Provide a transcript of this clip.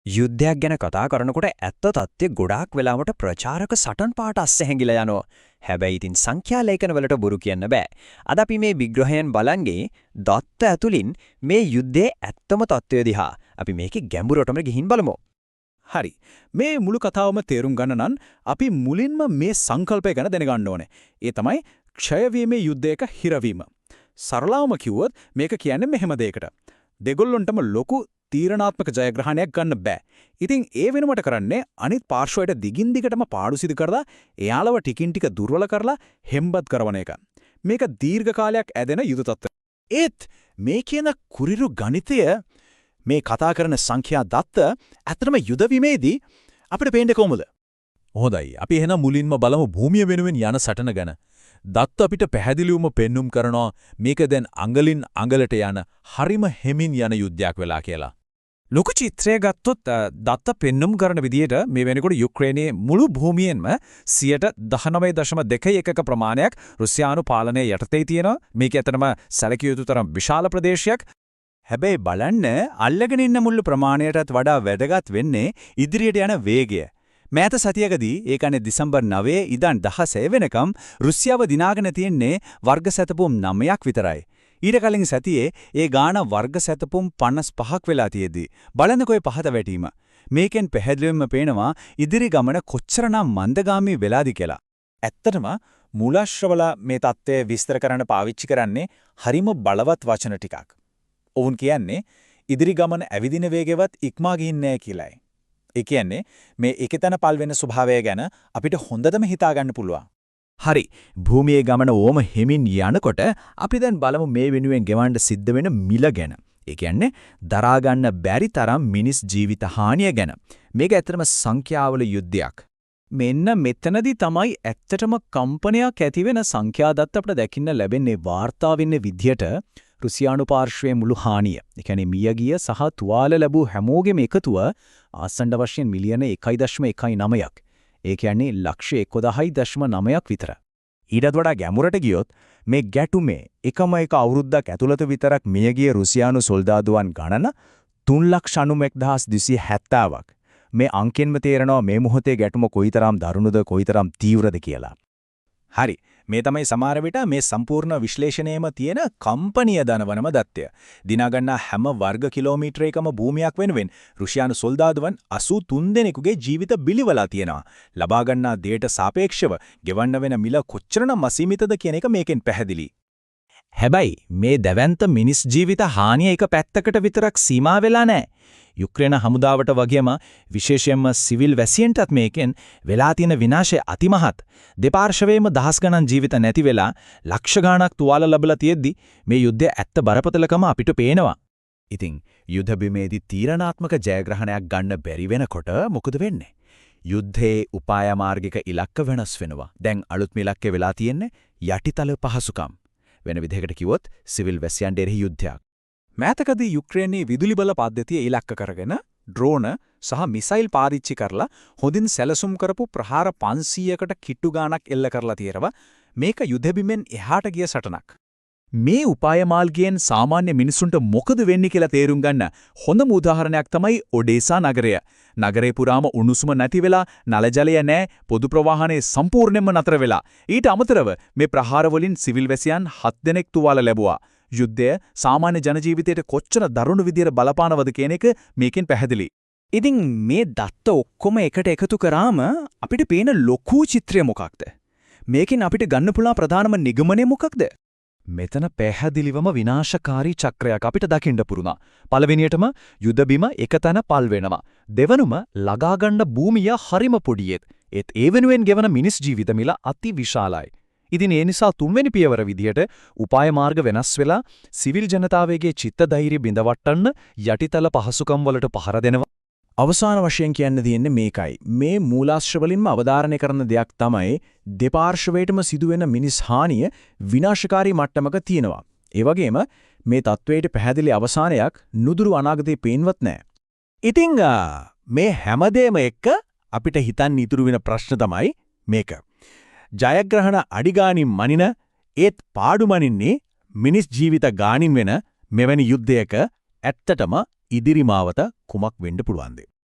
යුද්ධයක් ගැන කතා කරනකොට ඇත්ත තත්ත්වය ගොඩාක් වෙලාවට ප්‍රචාරක සටන් පාට අස්සේ හැංගිලා යනවා. හැබැයි ඉතින් සංඛ්‍යා ලේඛන වලට බොරු කියන්න බෑ. අද අපි මේ විග්‍රහයන් බලන්නේ දත්ත ඇතුලින් මේ යුද්ධයේ ඇත්තම තත්ත්වය දිහා. අපි මේකේ ගැඹුරටම ගිහින් බලමු. හරි. මේ මුළු කතාවම තේරුම් ගන්න නම් අපි මුලින්ම මේ සංකල්පය ගැන දැනගන්න ඕනේ. ඒ තමයි ක්ෂය වීමේ යුද්ධයක හිරවීම. සරලවම කිව්වොත් මේක කියන්නේ මෙහෙම දෙයකට. දෙගොල්ලොන්ටම ලොකු තීරණාත්මක ජයග්‍රහණයක් ගන්න බෑ. ඉතින් ඒ වෙනුවට කරන්නේ අනිත් පාර්ශ්වයට දිගින් දිගටම පාඩු සිදු කරලා එයාලව ටිකින් ටික දුර්වල කරලා හෙම්බත් කරන එක. මේක දීර්ඝ කාලයක් ඇදෙන යුද තත්ත්වයක්. ඒත් මේ කියන කුරිරු ගණිතය මේ කතා කරන සංඛ්‍යා දත්ත ඇත්තටම යුද විමේදී අපිට පේන්නේ කොහොමද? හොඳයි. අපි එහෙනම් මුලින්ම බලමු භූමිය වෙනුවෙන් යන සටන ගැන. දත්ත අපිට පැහැදිලිවම පෙන්눔 කරනවා මේක දැන් අඟලින් අඟලට යන හරිම හෙමින් යන යුද්ධයක් වෙලා කියලා. ලොකු චිත්‍රය ගත්තොත් දත්ත පෙන්눔 කරන විදිහට මේ වෙනකොට යුක්‍රේනයේ මුළු භූමියෙන්ම 19.21% ප්‍රමාණයක් රුසියානු පාලනය යටතේ තියෙනවා. මේක ඇත්තටම සැලකිය යුතු තරම් විශාල ප්‍රදේශයක්. හැබැයි බලන්න අල්ලගෙන ඉන්න මුළු ප්‍රමාණයටත් වඩා වැදගත් වෙන්නේ ඉදිරියට යන වේගය. මෑත සතියකදී ඒ කියන්නේ දිසැම්බර් 9 ඉඳන් 16 වෙනකම් රුසියාව දිනාගෙන තියෙන්නේ වර්ග සැතපුම් 9ක් විතරයි. ඊට කලින් සතියේ ඒ ගාණ වර්ග සැතපුම් 55ක් වෙලා තියෙද්දි බලන්නකෝ ඒ පහත වැටීම. මේකෙන් පැහැදිලිවම පේනවා ඉදිරි ගමන කොච්චරනම් මන්දගාමී වෙලාද කියලා. ඇත්තටම මූලාශ්‍රවල මේ தත්ත්වය විස්තර කරන්න පාවිච්චි කරන්නේ හරිම බලවත් වචන ටිකක්. ඔවුන් කියන්නේ ඉදිරි ගමන ඇවිදින වේගෙවත් ඉක්මා ගින්නේ නැහැ කියලායි. ඒ කියන්නේ මේ එකතන පල් වෙන ස්වභාවය ගැන අපිට හොඳටම හිතා ගන්න පුළුවන්. හරි. භූමියේ ගමන ඕම හිමින් යනකොට අපි දැන් බලමු මේ වෙනුවෙන් ගෙවන්න සිද්ධ වෙන මිල ගැන. ඒ කියන්නේ දරා ගන්න බැරි තරම් මිනිස් ජීවිත හානිය ගැන. මේක ඇත්තටම සංඛ්‍යාවල යුද්ධයක්. මෙන්න මෙතනදී තමයි ඇත්තටම කම්පනයක් ඇති වෙන සංඛ්‍යා දත්ත අපිට දකින්න ලැබෙන්නේ වාර්තා වෙන්නේ විදියට රුසියානු පාර්ශ්වයේ මුළු හානිය. ඒ කියන්නේ මියගිය සහ තුවාල ලැබූ හැමෝගෙම එකතුව ආසන්න වශයෙන් මිලියන 1.19ක්. ඒ කියන්නේ ලක්ෂ 11.9ක් විතර. ඊටත් වඩා ගැඹුරට ගියොත් මේ ගැටුමේ එකම එක අවුරුද්දක් ඇතුළත විතරක් මියගිය රුසියානු සොල්දාදුවන් ගණන 3,91,270ක්. මේ අංකෙන්ම තේරෙනවා මේ මොහොතේ ගැටුම කොයිතරම් දරුණුද කොයිතරම් තීව්‍රද කියලා. හරි. මේ තමයි සමහර විට මේ සම්පූර්ණ විශ්ලේෂණයේම තියෙන කම්පනීය දනවනම දත්තය. දිනාගන්නා හැම වර්ග කිලෝමීටරයකම භූමියක් වෙනුවෙන් රුසියානු සොල්දාදුවන් 83 දෙනෙකුගේ ජීවිත බිලිවලා තියෙනවා. ලබා ගන්නා දෙයට සාපේක්ෂව ගෙවන්න වෙන මිල කොච්චරනම් අසීමිතද කියන එක මේකෙන් පැහැදිලි. හැබැයි මේ දැවැන්ත මිනිස් ජීවිත හානිය එක පැත්තකට විතරක් සීමා වෙලා නැහැ. යුක්‍රේන හමුදාවට වගේම විශේෂයෙන්ම සිවිල් වැසියන්ටත් මේකෙන් වෙලා තියෙන විනාශය අතිමහත්. දෙපාර්ශවයේම දහස් ගණන් ජීවිත නැති වෙලා ලක්ෂ ගණක් තුවාල ලැබලා තියෙද්දි මේ යුද්ධයේ ඇත්ත බරපතලකම අපිට පේනවා. ඉතින් යුද්ධ බිමේදී තීරණාත්මක ජයග්‍රහණයක් ගන්න බැරි වෙනකොට මොකද වෙන්නේ? යුද්ධයේ උපාය මාර්ගික ඉලක්ක වෙනස් වෙනවා. දැන් අලුත් ඉලක්කේ වෙලා තියෙන්නේ යටිතල පහසුකම්. වෙන විදිහකට කිව්වොත් සිවිල් වැසියන් දෙරෙහි යුද්ධයක්. මෑතකදී යුක්‍රේනයේ විදුලි බල පද්ධතිය ඉලක්ක කරගෙන ඩ්‍රෝන සහ මිසයිල් පාවිච්චි කරලා හොඳින් සැලසුම් කරපු ප්‍රහාර 500කට කිට්ටු ගාණක් එල්ල කරලා තියෙනවා. මේක යුද බිමෙන් එහාට ගිය සටනක්. මේ උපාය මාර්ගයෙන් සාමාන්‍ය මිනිසුන්ට මොකද වෙන්නේ කියලා තේරුම් ගන්න හොඳම උදාහරණයක් තමයි ඔඩේසා නගරය. නගරේ පුරාම උණුසුම නැති වෙලා නල ජලය නැහැ, පොදු ප්‍රවාහනේ සම්පූර්ණයෙන්ම නතර වෙලා. ඊට අමතරව මේ ප්‍රහාර වලින් සිවිල් වැසියන් 7 දෙනෙක් තුවාල ලැබුවා. යුද්ධය සාමාන්‍ය ජන ජීවිතයට කොච්චර දරුණු විදියට බලපානවද කියන එක මේකෙන් පැහැදිලි. ඉතින් මේ දත්ත ඔක්කොම එකට එකතු කරාම අපිට පේන ලොකු චිත්‍රය මොකක්ද? මේකෙන් අපිට ගන්න පුළුවන් ප්‍රධානම නිගමනය මොකක්ද? මෙතන පැහැදිලිවම විනාශකාරී චක්‍රයක් අපිට දකින්න පුරුණා. පළවෙනියටම යුද බිම එකතැන පල් වෙනවා. දෙවනුම ලගා ගන්න භූමිය හරිම පොඩියෙත්. ඒත් ඒ වෙනුවෙන් ගෙවන මිනිස් ජීවිත මිල අති විශාලයි. ඉතින් ඒ නිසා තුන්වෙනි පියවර විදියට උපාය මාර්ග වෙනස් වෙලා සිවිල් ජනතාවගේ චිත්ත ධෛර්ය බිඳවට්ටන්න යටිතල පහසුකම් වලට පහර දෙනවා. අවසාන වශයෙන් කියන්න තියෙන්නේ මේකයි. මේ මූලාශ්‍ර වලින්ම අවධාරණය කරන දෙයක් තමයි දෙපාර්ශවයටම සිදුවෙන මිනිස් හානිය විනාශකාරී මට්ටමක තියෙනවා. ඒ වගේම මේ තත්වයට පැහැදිලි අවසානයක් නුදුරු අනාගතේ පේන්වත් නැහැ. ඉතින් මේ හැමදේම එක්ක අපිට හිතන්න ඉතුරු වෙන ප්‍රශ්න තමයි මේක. ජයග්‍රහණ අඩිගානින් මනින ඒත් පාඩු මනින්නේ මිනිස් ජීවිත ගානින් වෙන මෙවැනි යුද්ධයක ඇත්තටම ඉදිරි මාවත කුමක් වෙන්න පුළුවන්ද?